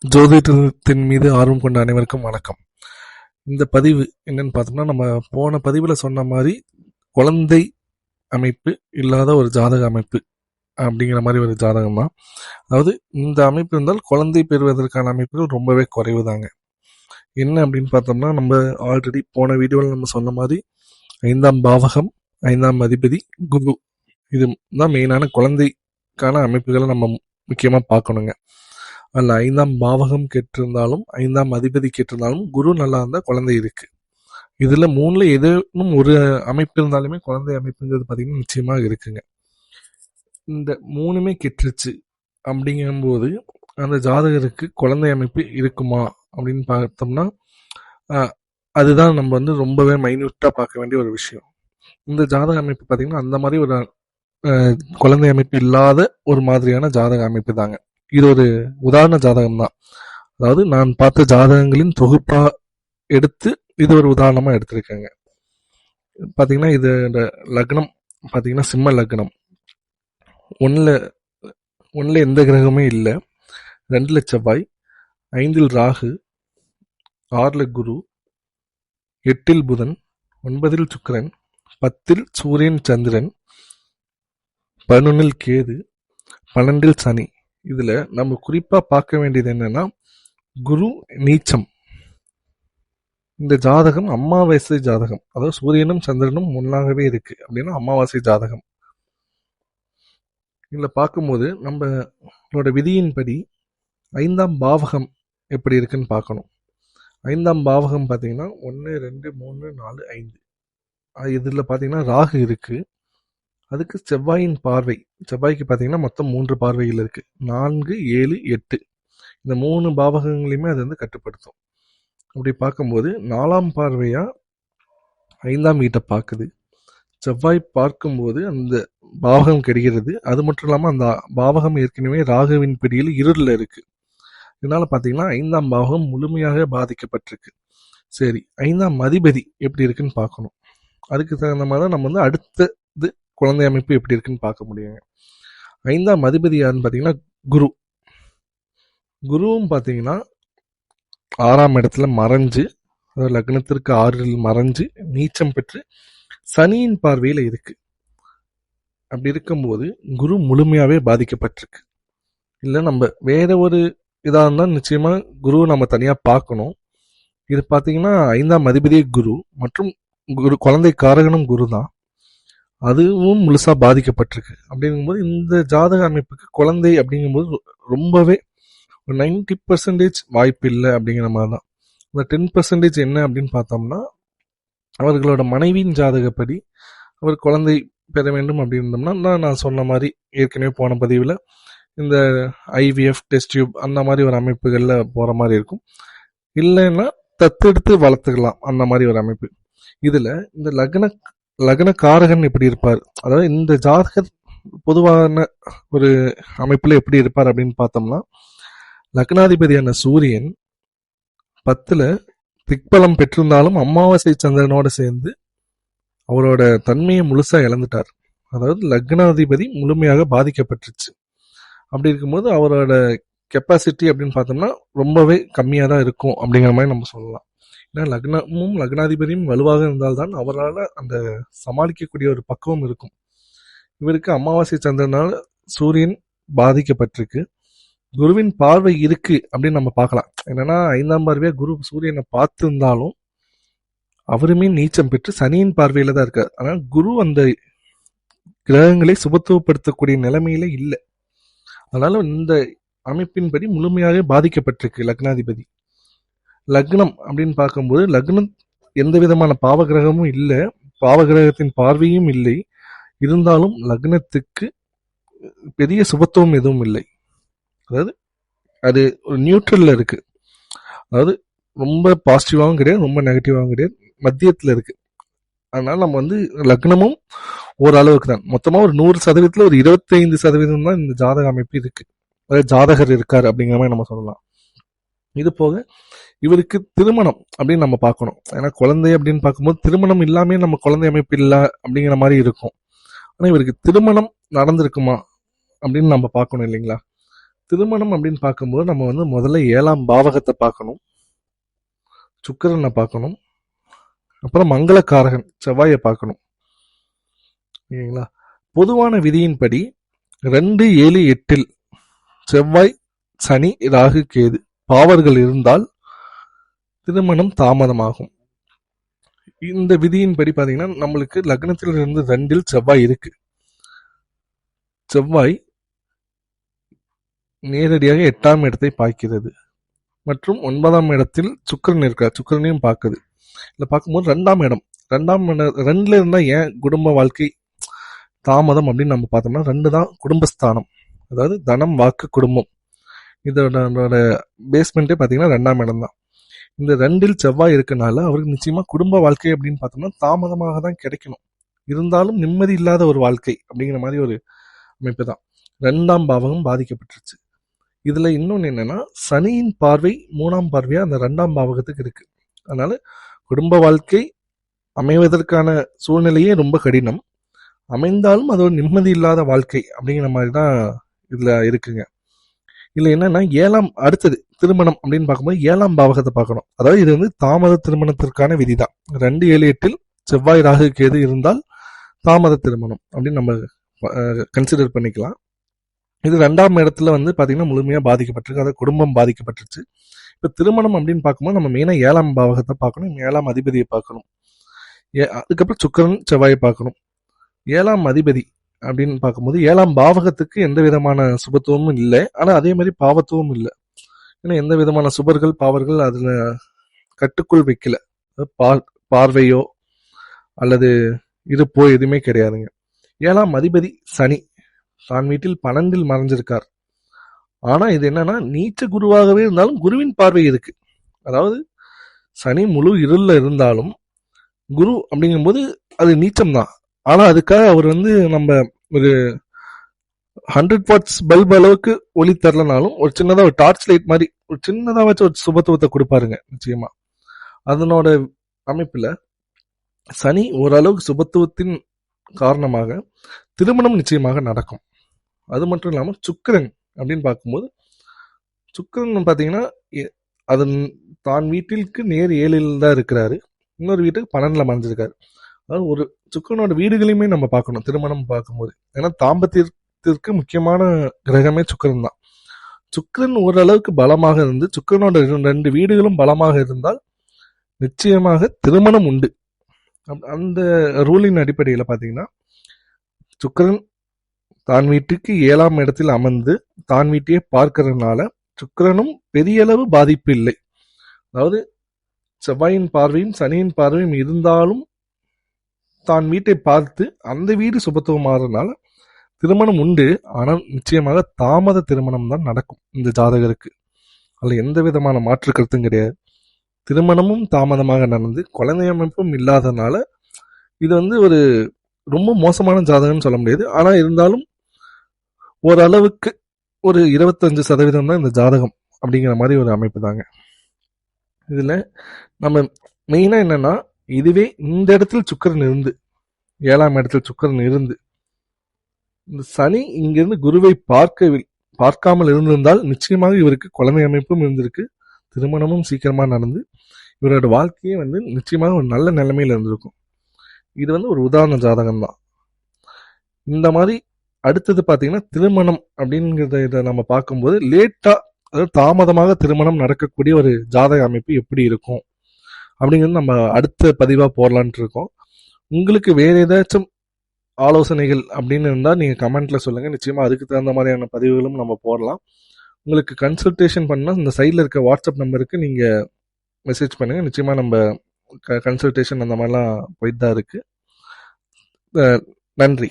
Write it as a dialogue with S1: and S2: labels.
S1: ஜோதிடத்தின் மீது ஆர்வம் கொண்ட அனைவருக்கும் வணக்கம். இந்த பதிவு என்னன்னு பார்த்தோம்னா, நம்ம போன பதிவில் சொன்ன மாதிரி குழந்தை அமைப்பு இல்லாத ஒரு ஜாதக அமைப்பு அப்படிங்கிற மாதிரி ஒரு ஜாதகம் தான். அதாவது இந்த அமைப்பு இருந்தால் குழந்தை பெறுவதற்கான அமைப்புகள் ரொம்பவே குறைவு தாங்க. என்ன அப்படின்னு பார்த்தோம்னா, நம்ம ஆல்ரெடி போன வீடியோவில் நம்ம சொன்ன மாதிரி 5ஆம் பாவகம், 5ஆம் அதிபதி, குரு, இது தான் மெயினான குழந்தைக்கான அமைப்புகளை நம்ம முக்கியமாக பார்க்கணுங்க. அதில் 5ஆம் பாவகம் கேட்டிருந்தாலும் 5ஆம் அதிபதி கேட்டிருந்தாலும் குரு நல்லா இருந்தால் குழந்தை இருக்கு. இதில் 3ல் ஏதேனும் ஒரு அமைப்பு இருந்தாலுமே குழந்தை அமைப்புங்கிறது பார்த்தீங்கன்னா நிச்சயமாக இருக்குங்க. இந்த 3மே கெட்டுருச்சு அப்படிங்கும்போது அந்த ஜாதகருக்கு குழந்தை அமைப்பு இருக்குமா அப்படின்னு பார்த்தோம்னா அதுதான் நம்ம வந்து ரொம்பவே மைன்யூட்டாக பார்க்க வேண்டிய ஒரு விஷயம். இந்த ஜாதக அமைப்பு பார்த்தீங்கன்னா அந்த மாதிரி ஒரு குழந்தை அமைப்பு இல்லாத ஒரு மாதிரியான ஜாதக அமைப்பு தாங்க. இது ஒரு உதாரண ஜாதகம் தான். அதாவது நான் பார்த்த ஜாதகங்களின் தொகுப்பா எடுத்து இது ஒரு உதாரணமா எடுத்திருக்கேங்க. பாத்தீங்கன்னா இது லக்னம் பாத்தீங்கன்னா சிம்ம லக்னம். ஒன்னுல எந்த கிரகமே இல்லை. 2ல் செவ்வாய், 5ல் ராகு, 6ல் குரு, 8ல் புதன், 9ல் சுக்கிரன், 10ல் சூரியன் சந்திரன், 11ல் கேது, 12ல் சனி. இதுல நம்ம குறிப்பா பார்க்க வேண்டியது என்னன்னா குரு நீச்சம். இந்த ஜாதகம் அமாவாசை ஜாதகம். அதாவது சூரியனும் சந்திரனும் முன்னாகவே இருக்கு அப்படின்னா அமாவாசை ஜாதகம். இதுல பார்க்கும்போது நம்மளோட விதியின்படி 5ஆம் பாவகம் எப்படி இருக்குன்னு பார்க்கணும். 5ஆம் பாவகம் பார்த்தீங்கன்னா 1, 2, 3, 4, 5. இதுல பார்த்தீங்கன்னா ராகு இருக்கு. அதுக்கு செவ்வாயின் பார்வை. செவ்வாய்க்கு பார்த்தீங்கன்னா மொத்தம் 3 பார்வைகள் இருக்கு. 4, 7, 8. இந்த 3 பாவகங்களையுமே அது வந்து கட்டுப்படுத்தும். அப்படி பார்க்கும்போது 4ஆம் பார்வையா 5ஆம் வீட்டை பார்க்குது. செவ்வாய் பார்க்கும்போது அந்த பாவகம் கெடுகிறது. அது மட்டும் இல்லாமல் அந்த பாவகம் ஏற்கனவே ராகுவின் பிடியில் இருளில் இருக்கு. இதனால பார்த்தீங்கன்னா 5ஆம் பாவகம் முழுமையாக பாதிக்கப்பட்டிருக்கு. சரி, 5ஆம் அதிபதி எப்படி இருக்குன்னு பார்க்கணும். அதுக்கு தகுந்த மாதிரி தான் நம்ம வந்து அடுத்தது குழந்தை அமைப்பு எப்படி இருக்குன்னு பார்க்க முடியுங்க. 5ஆம் அதிபதி யாருன்னு பார்த்தீங்கன்னா குரு. குருவும் பார்த்தீங்கன்னா 6ஆம் இடத்துல மறைஞ்சு, அதாவது லக்னத்திற்கு 6ல் மறைஞ்சு நீச்சம் பெற்று சனியின் பார்வையில் இருக்கு. அப்படி இருக்கும்போது குரு முழுமையாவே பாதிக்கப்பட்டிருக்கு. இல்லை நம்ம வேற ஒரு இதாக இருந்தால் நிச்சயமா குரு நம்ம தனியா பார்க்கணும். இது பார்த்தீங்கன்னா 5ஆம் அதிபதியே குரு மற்றும் குரு குழந்தை காரகனும் குரு தான். அதுவும் முழுசா பாதிக்கப்பட்டிருக்கு. அப்படிங்கும்போது இந்த ஜாதக அமைப்புக்கு குழந்தை அப்படிங்கும்போது ரொம்பவே 90% வாய்ப்பு இல்லை அப்படிங்கிற மாதிரி தான். இந்த 10% என்ன அப்படின்னு பார்த்தோம்னா அவர்களோட மனைவியின் ஜாதகப்படி அவர் குழந்தை பெற வேண்டும் அப்படி இருந்தோம்னா நான் சொன்ன மாதிரி ஏற்கனவே போன பதிவில் இந்த ஐவிஎஃப் டெஸ்ட் டியூப் அந்த மாதிரி ஒரு அமைப்புகளில் போகிற மாதிரி இருக்கும். இல்லைன்னா தத்தெடுத்து வளர்த்துக்கலாம் அந்த மாதிரி ஒரு அமைப்பு. இதில் இந்த லக்ன காரகன் எப்படி இருப்பார், அதாவது இந்த ஜாதகர் பொதுவான ஒரு அமைப்புல எப்படி இருப்பார் அப்படின்னு பார்த்தோம்னா லக்னாதிபதியான சூரியன் 10ல் திக்பலம் பெற்றிருந்தாலும் அமாவாசை சந்திரனோட சேர்ந்து அவரோட தன்மையை முழுசா இழந்துட்டார். அதாவது லக்னாதிபதி முழுமையாக பாதிக்கப்பட்டுருச்சு. அப்படி இருக்கும்போது அவரோட கெப்பாசிட்டி அப்படின்னு பார்த்தோம்னா ரொம்பவே கம்மியாக தான் இருக்கும் அப்படிங்கிற மாதிரி நம்ம சொல்லலாம். ஏன்னா லக்னமும் லக்னாதிபதியும் வலுவாக இருந்தால்தான் அவரால் அந்த சமாளிக்கக்கூடிய ஒரு பக்குவம் இருக்கும். இவருக்கு அமாவாசை சந்திரனால் சூரியன் பாதிக்கப்பட்டிருக்கு. குருவின் பார்வை இருக்கு அப்படின்னு நம்ம பார்க்கலாம். என்னன்னா 5ஆம் பார்வையா குரு சூரியனை பார்த்திருந்தாலும் அவருமே நீச்சம் பெற்று சனியின் பார்வையில தான் இருக்காரு. ஆனால் குரு அந்த கிரகங்களை சுபத்துவப்படுத்தக்கூடிய நிலைமையில இல்லை. அதனால இந்த அமைப்பின்படி முழுமையாக பாதிக்கப்பட்டிருக்கு லக்னாதிபதி. லக்னம் அப்படின்னு பார்க்கும்போது லக்னம் எந்த விதமான பாவகிரகமும் இல்லை, பாவகிரகத்தின் பார்வையும் இல்லை. இருந்தாலும் லக்னத்துக்கு பெரிய சுபத்துவம் எதுவும் இல்லை. அதாவது அது ஒரு நியூட்ரல்ல இருக்கு. அதாவது ரொம்ப பாசிட்டிவாகவும் கிடையாது, ரொம்ப நெகட்டிவாகவும் கிடையாது, மத்தியத்தில் இருக்கு. அதனால நம்ம வந்து லக்னமும் ஓரளவுக்கு தான். மொத்தமாக ஒரு 100% ஒரு 25% தான் இந்த ஜாதக அமைப்பு இருக்கு, அதாவது ஜாதகர் இருக்காரு அப்படிங்கிற மாதிரி நம்ம சொல்லலாம். இது போக இவருக்கு திருமணம் அப்படின்னு நம்ம பார்க்கணும். ஏன்னா குழந்தை அப்படின்னு பார்க்கும்போது திருமணம் இல்லாமே நம்ம குழந்தை அமைப்பு இல்லை அப்படிங்கிற மாதிரி இருக்கும். ஆனால் இவருக்கு திருமணம் நடந்திருக்குமா அப்படின்னு நம்ம பார்க்கணும் இல்லைங்களா. திருமணம் அப்படின்னு பார்க்கும்போது நம்ம வந்து முதல்ல 7ஆம் பாவகத்தை பார்க்கணும், சுக்கிரனை பார்க்கணும், அப்புறம் மங்களக்காரகன் செவ்வாயை பார்க்கணும். ஓகேங்களா? பொதுவான விதியின்படி 2, 7, 8 செவ்வாய், சனி, ராகு, கேது பாவர்கள் இருந்தால் திருமணம் தாமதமாகும். இந்த விதியின்படி பாத்தீங்கன்னா நம்மளுக்கு லக்னத்தில் இருந்து 2 செவ்வாய் இருக்கு. செவ்வாய் நேரடியாக 8ஆம் இடத்தை பார்க்கிறது மற்றும் 9ஆம் இடத்தில் சுக்கிரன் இருக்கிறார், சுக்கிரனையும் பார்க்குது. இதில் பார்க்கும்போது 2ஆம் இடம், 2ல இருந்தா ஏன் குடும்ப வாழ்க்கை தாமதம் அப்படின்னு நம்ம பார்த்தோம்னா 2 தான் குடும்பஸ்தானம், அதாவது தனம், வாக்கு, குடும்பம். இதோட பேஸ்மெண்ட்டே பார்த்தீங்கன்னா 2ஆம் இடம் தான். இந்த 2 செவ்வாய் இருக்கனால அவருக்கு நிச்சயமா குடும்ப வாழ்க்கை அப்படின்னு பார்த்தோம்னா தாமதமாக தான் கிடைக்கணும். இருந்தாலும் நிம்மதி இல்லாத ஒரு வாழ்க்கை அப்படிங்கிற மாதிரி ஒரு அமைப்பு தான். 2ஆம் பாவகம் பாதிக்கப்பட்டுருச்சு. இதுல இன்னொன்னு என்னன்னா சனியின் பார்வை 3ஆம் பார்வையா அந்த 2ஆம் பாவகத்துக்கு இருக்கு. அதனால குடும்ப வாழ்க்கை அமைவதற்கான சூழ்நிலையே ரொம்ப கடினம். அமைந்தாலும் அது ஒரு நிம்மதி இல்லாத வாழ்க்கை அப்படிங்கிற மாதிரி தான் இதுல இருக்குங்க. இதுல என்னன்னா அடுத்தது திருமணம் அப்படின்னு பார்க்கும்போது 7ஆம் பாவகத்தை பார்க்கணும். அதாவது இது வந்து தாமத திருமணத்திற்கான விதிதான். 2, 7, 8 செவ்வாய், ராகு, கேது இருந்தால் தாமத திருமணம் அப்படின்னு நம்ம கன்சிடர் பண்ணிக்கலாம். இது 2ஆம் இடத்துல வந்து பாத்தீங்கன்னா முழுமையா பாதிக்கப்பட்டிருக்கு, அதாவது குடும்பம் பாதிக்கப்பட்டுருச்சு. இப்ப திருமணம் அப்படின்னு பார்க்கும்போது நம்ம மெயினா 7ஆம் பாவகத்தை பார்க்கணும், 7ஆம் அதிபதியை பார்க்கணும், அதுக்கப்புறம் சுக்கிரன், செவ்வாயை பார்க்கணும். 7ஆம் அதிபதி அப்படின்னு பார்க்கும்போது 7ஆம் பாவகத்துக்கு எந்த விதமான சுபத்துவமும் இல்லை, ஆனா அதே மாதிரி பாவத்துவமும் இல்லை. ஏன்னா எந்த விதமான சுபர்கள் பாவர்கள் அதுல கட்டுக்குள் வைக்கல, பார்வையோ அல்லது இருப்போ எதுவுமே கிடையாதுங்க. 7ஆம் அதிபதி சனி தான் வீட்டில் 12 மறைஞ்சிருக்கார். ஆனா இது என்னன்னா நீச்ச குருவாகவே இருந்தாலும் குருவின் பார்வை இருக்கு. அதாவது சனி முழு இருள்ல இருந்தாலும் குரு அப்படிங்கும்போது அது நீச்சம் தான். ஆனா அதுக்காக அவர் வந்து நம்ம ஒரு 100 வாட்ஸ் பல்ப் அளவுக்கு ஒளி தரலனாலும் ஒரு சின்னதா ஒரு டார்ச் லைட் மாதிரி ஒரு சின்னதா வச்சு ஒரு சுபத்துவத்தை கொடுப்பாருங்க நிச்சயமா. அதனோட அமைப்புல சனி ஓரளவுக்கு சுபத்துவத்தின் காரணமாக திருமணம் நிச்சயமாக நடக்கும். அது மட்டும் இல்லாம சுக்கிரன் அப்படின்னு பார்க்கும்போது சுக்கிரன் பாத்தீங்கன்னா அதன் தான் வீட்டிற்கு நேர் 7ல் தான் இருக்கிறாரு, இன்னொரு வீட்டுக்கு 12ல மறைஞ்சிருக்காரு. அதாவது ஒரு சுக்கிரனோட வீடுகளையுமே நம்ம பார்க்கணும் திருமணம் பார்க்கும்போது. ஏன்னா தாம்பத்தியத்திற்கு முக்கியமான கிரகமே சுக்கிரன் தான். சுக்கிரன் ஓரளவுக்கு பலமாக இருந்து சுக்கிரனோட 2 வீடுகளும் பலமாக இருந்தால் நிச்சயமாக திருமணம் உண்டு. அந்த ரூலின் அடிப்படையில் பார்த்தீங்கன்னா சுக்கிரன் தான் வீட்டுக்கு 7ஆம் இடத்தில் அமர்ந்து தான் வீட்டையே பார்க்கறதுனால சுக்கிரனும் பெரிய அளவு பாதிப்பு இல்லை. அதாவது செவ்வாயின் பார்வையும் சனியின் பார்வையும் இருந்தாலும் தான் வீட்டை பார்த்து அந்த வீடு சுபத்துவம் மாறுறதுனால திருமணம் உண்டு. ஆனால் நிச்சயமாக தாமத திருமணம் தான் நடக்கும் இந்த ஜாதகருக்கு. அதில் எந்த விதமான மாற்று கருத்தும் கிடையாது. திருமணமும் தாமதமாக நடந்து குழந்தை அமைப்பும் இல்லாதனால இது வந்து ஒரு ரொம்ப மோசமான ஜாதகம்னு சொல்ல முடியாது. ஆனா இருந்தாலும் ஓரளவுக்கு ஒரு 25% தான் இந்த ஜாதகம் அப்படிங்கிற மாதிரி ஒரு அமைப்பு தாங்க. இதுல நம்ம மெயினா என்னன்னா இதுவே இந்த இடத்துல சுக்கிரன் இருந்து 7ஆம் இடத்தில் சுக்கிரன் இருந்து இந்த சனி இங்கிருந்து குருவை பார்க்காமல் இருந்திருந்தால் நிச்சயமாக இவருக்கு குழந்தை அமைப்பும் இருந்திருக்கு, திருமணமும் சீக்கிரமா நடந்து இவரோட வாழ்க்கையே வந்து நிச்சயமாக ஒரு நல்ல நிலைமையில இருந்திருக்கும். இது வந்து ஒரு உதாரண ஜாதகம் தான். இந்த மாதிரி அடுத்தது பாத்தீங்கன்னா திருமணம் அப்படிங்கிறத இதை நம்ம பார்க்கும்போது லேட்டா, அதாவது தாமதமாக திருமணம் நடக்கக்கூடிய ஒரு ஜாதக அமைப்பு எப்படி இருக்கும் அப்படிங்கிறது நம்ம அடுத்த பதிவா போடலான்ட்டு இருக்கோம். உங்களுக்கு வேற ஏதாச்சும் ஆலோசனைகள் அப்படின்னு இருந்தால் நீங்கள் கமெண்ட்ல சொல்லுங்கள். நிச்சயமாக அதுக்கு தகுந்த மாதிரியான பதிவுகளும் நம்ம போடலாம். உங்களுக்கு கன்சல்டேஷன் பண்ணால் இந்த சைடில் இருக்க வாட்ஸ்அப் நம்பருக்கு நீங்கள் மெசேஜ் பண்ணுங்கள். நிச்சயமாக நம்ம கன்சல்டேஷன் அந்த மாதிரிலாம் போயிட்டு தான் இருக்குது. நன்றி.